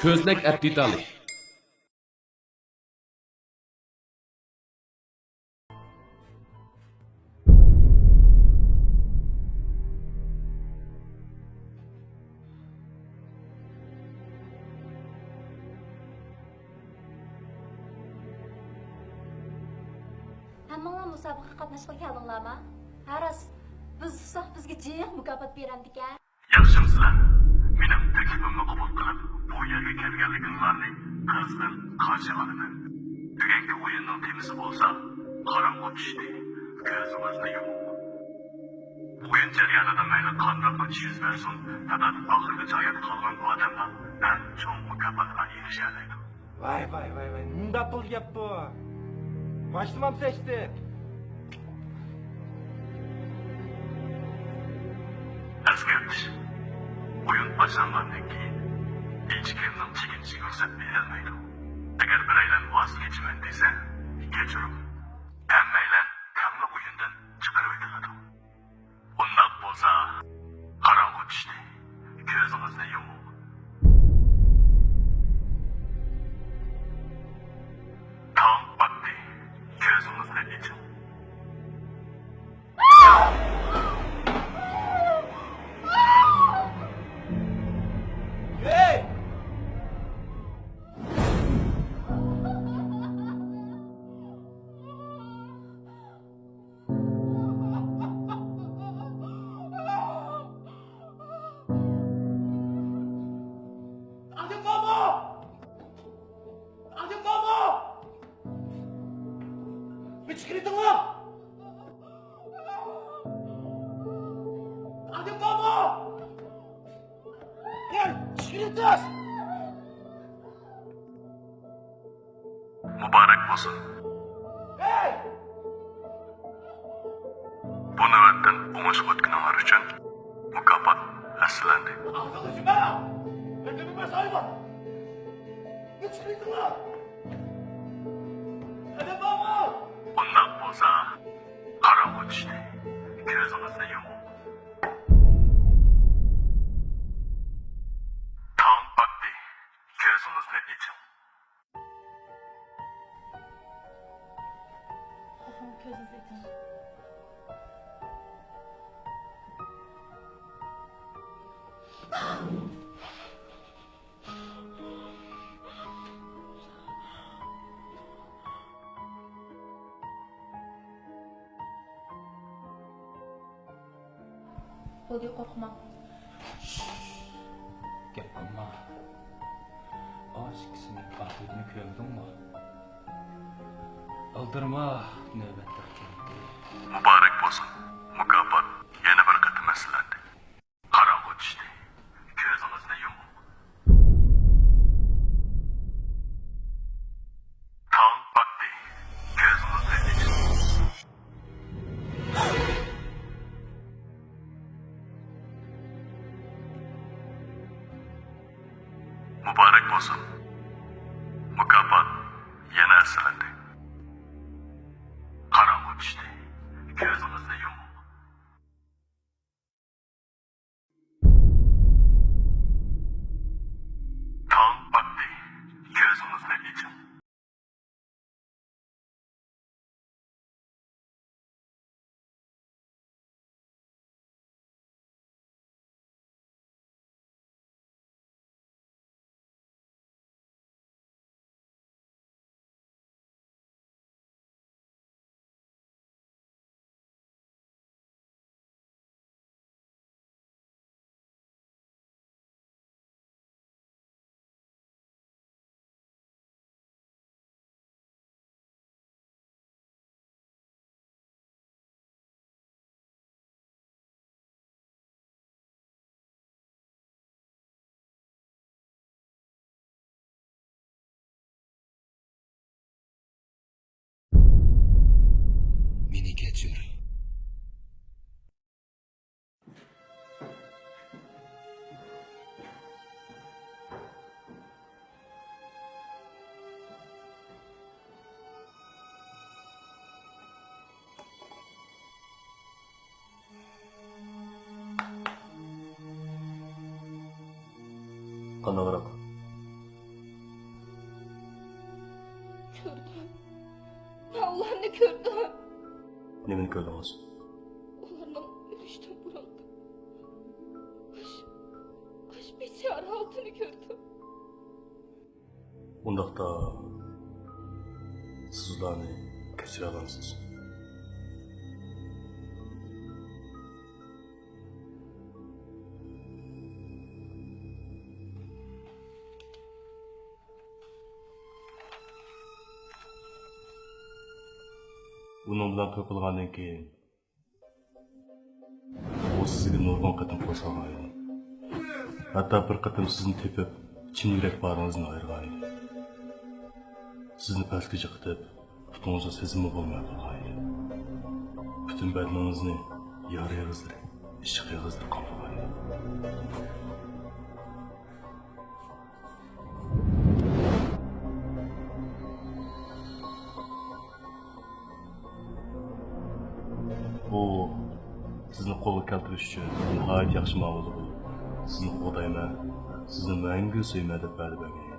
Kiyadeki Aptapparas. Hammalar musobaqa qatnashishga keldinglarmi? Haras, biz uzoq bizga jiq mukofot berandikan. Yaxshimizlar. Mening taklifimni qabul qilib, bu yerga kelganligingizni qasddan qarshi olaman. Bugungi o'yinning temisi bo'lsa, qorong'u tushdi. Ko'zingizni yuming. O'yin jarayonida mayli qanday bir yuz bersin, faqat oxirgi hayot qolgan odamlar eng chong mukofotga erishadi. Vay, nima pul gap bu? Başlamam seçti. Eskirtish. O'yin boshlangandan keyin hech kimning chekinishga ruxsat berilmaydi. Agar biraylar voz kechaman desa, kechiring. Hammaylar kamli o'yindan chiqarib etiladi. Undoq bo'lsa, qorong'u tushdi. Ko'zingizni yuming. Tong otdi. Ko'zingizni oching. Hey! Mübarek olsun. Hey! Bu nöbetten unuş o'tganlar uchun mukofot aslandi. Ağzını şüphene! Ben de bilmez hayvan! Ne çıkırdın lan? Hadi baba! Undoq bo'lsa, qorong'u tushdi. Ko'zingizni yuming. Tong otdi. Ko'zingizni oching. Ko'zingizni oching. Bo'ldi, qo'rqma. Gap qilma. Oshkisining baxtini ko'rdingmi? O'ldirma navbatda keldi. Mübarek olsun. Mukofot yana bir qatim aslandi. Qorong'u tushdi. Ko'zingizni yuming. Tong otdi. Ko'zingizni oching. Mübarek olsun. Mukofot yana aslandi. Qorong'u tushdi. Ko'zingizni yuming. Tong otdi. Ko'zingizni oching. Meni kechir. Qanaqroq? gördüm. Nemini gördünüz? Onların ölüşten burundu. Aş beşer altını gördüm. Bundaqda siz ularni kechira olamsiz. Bunun bilan to'y qilgandan keyin u sizga nurg'un qatim qo'shilgan edi. Hatto bir qatim sizni tepib, chin yurak bag'ringizni ayirgan edi. Sizni pastga yiqitib, putingizga sezimi bo'lmay qolgan edi. Butun badaningizni yara yig'izlar, ishq yig'izlar qoplagan edi. Bu sizni qo'lga keltirish uchun nihoyat yaxshi ma'lum bo'ldi. Sizni qo'dayman, sizni mangu suyma deb va'da bergan edi.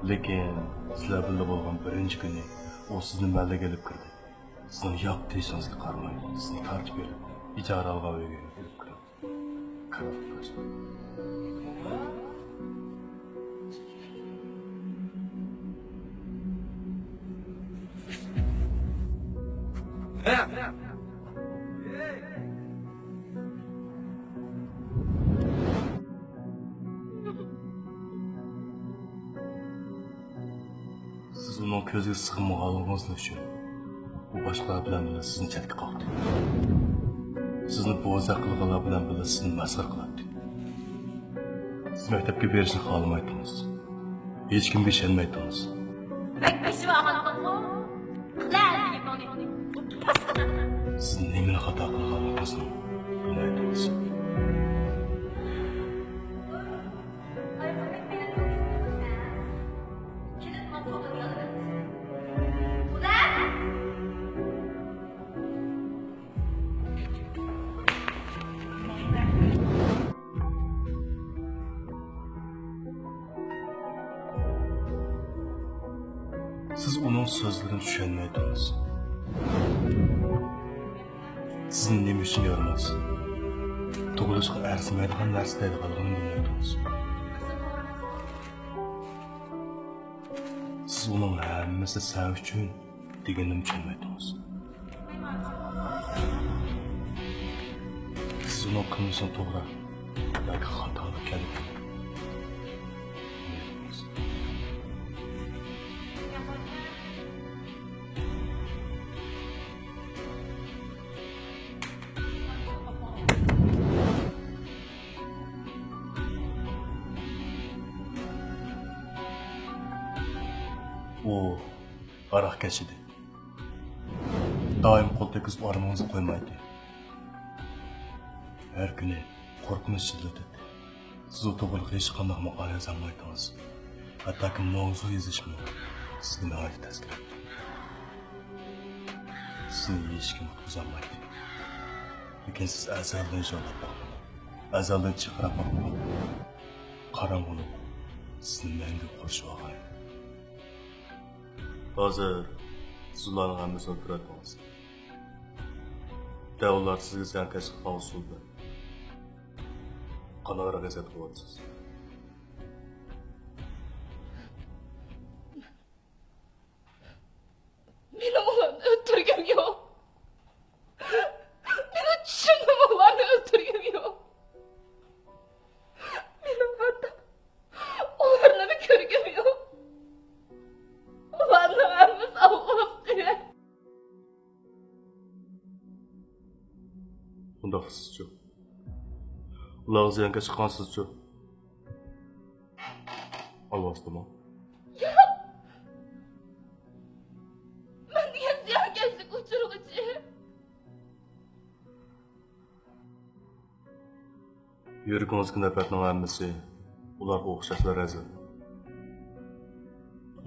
Lekin sizlar birga bo'lgan birinchi kuni u sizni mallaga olib kirdi. Sizni yo'q deyishingizga qaramay, sizni tartib berib, ijara olgan uyga olib kirdi. Qarab tashladi. Siz onun ko'ziga sig'maganligingiz uchun u boshqalar bilan birga sizni chetga qoqdi. Sizni bo'za qilganlar bilan birga sizni masxara qiladi. Siz maktabga berishni xohlamaydingiz. Hech kimga ishonmaydingiz. Siz nimani xato qilganingizni bilmaydingiz. Siz onun sözlerini düşünmeydiniz. Sizin nemi için yaramaz. Tug'ilishga arzimaydigan narsa deydiganligini bilmaydingiz. Siz uning hammasi sen uchun deganini tushunmaydingiz. Siz uning qilmishini to'g'ri yoki xato ekanligini bilmaydingiz. O aroq kechidi. Doim qo'l tekizib ormoningizga qo'ymaydi. Har kuni qo'rqinch shiddatida. Siz u to'g'ri hech qanday maqola yozolmaydingiz. Hattoki mavzu yozishmi sizga nihoyat tasir etdi. Sizni hech kim qutqizolmaydi. Lekin siz azaldan jonlab boqing. Azaldan chiqarib boqing. Qarang'uni sizni mangu qo'shib olgan. Hozir siz ularning hammasini o'tiradingiz. Ular sizga zankashlik qilgan usulda qanaqaroq g'azab qilyapsiz? Meni ularni o'ldirgim yo'q. Meni tushundim, ularni o'ldirgim yo'q. Meni hatto ularni ko'rgim yo'q. Ularni hammasi Allohga. Bunda sizchu? Ular ziyanga chiqqan sizchu? Alvastimi? Yo'q. Men degan ziyonkashlik uchirg'ichi. Yuragingizga nafratning hammasi ularga o'xshashlar razil.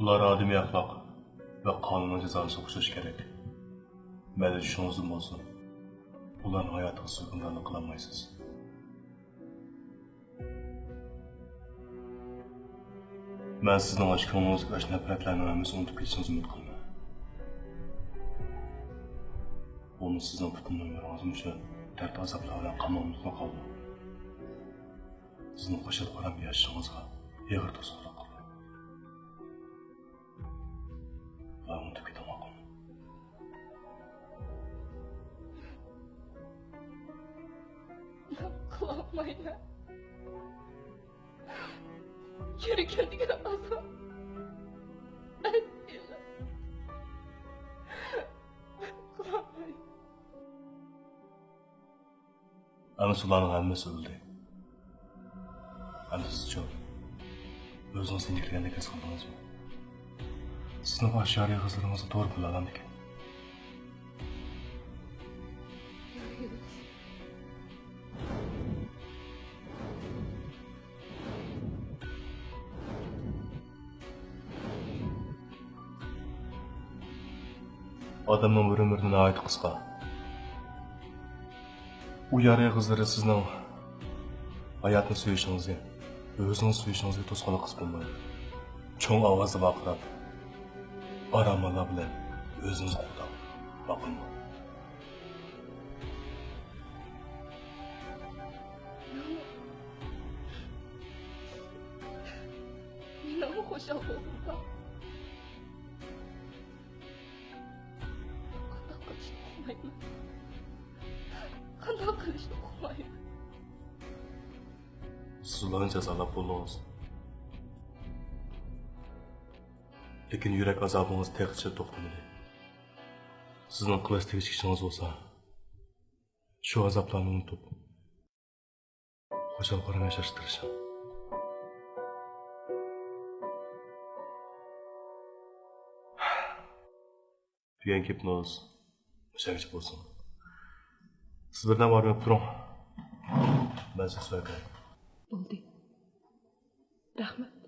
Ular odamiy axloq va qonunga jazolashga o'xshash kerak. Mayli shunisi bo'lsin. Ularning hayotiga suiqasd qilolmaysiz. Men sizning oshko'nglingiz va nafratlarni hammasi unutib ketishingizni umid qilaman. sizning butun umringiz shu dard azoblar bilan qamoqda qoldi. Sizning qo'shil qaram yashashingizga yig'ir to'sqinlik qildi. Va unutib ketamoqim. Qilolmayman. Yuragimdagi azob. Ama sularning hammasi o'ldi. Ana siz-chi? O'zingizni indirgandek his qildingizmi? Sizning ashariy qizlaringizni to'g'ri qila olamdikan. Odamning umri nihoyat qisqa. U yaraya qizlari sizning hayotni suyishingizga, o'zingizni suyishingizga to'sqinlik qilib bo'lmaydi. Cho'ng ovozda baqirib, aromalar bilan o'zingizni qo'llab boqing. Meni xushal bo'ldim. Qanday qilishni uqmayman. Sizlarni jazolab bo'ldingiz. Lekin yurak azobingiz teqicha to'xtamadi. Sizning qilich tegishingizz bo'lsa, shu azoblarni unutib, xo'shal qaram yashashga tirishing. Tugan gapimiz o'shancha bo'lsin. Siz birdan borib turing. Ben size söyleyeyim. Bo'ldi. Rahmat.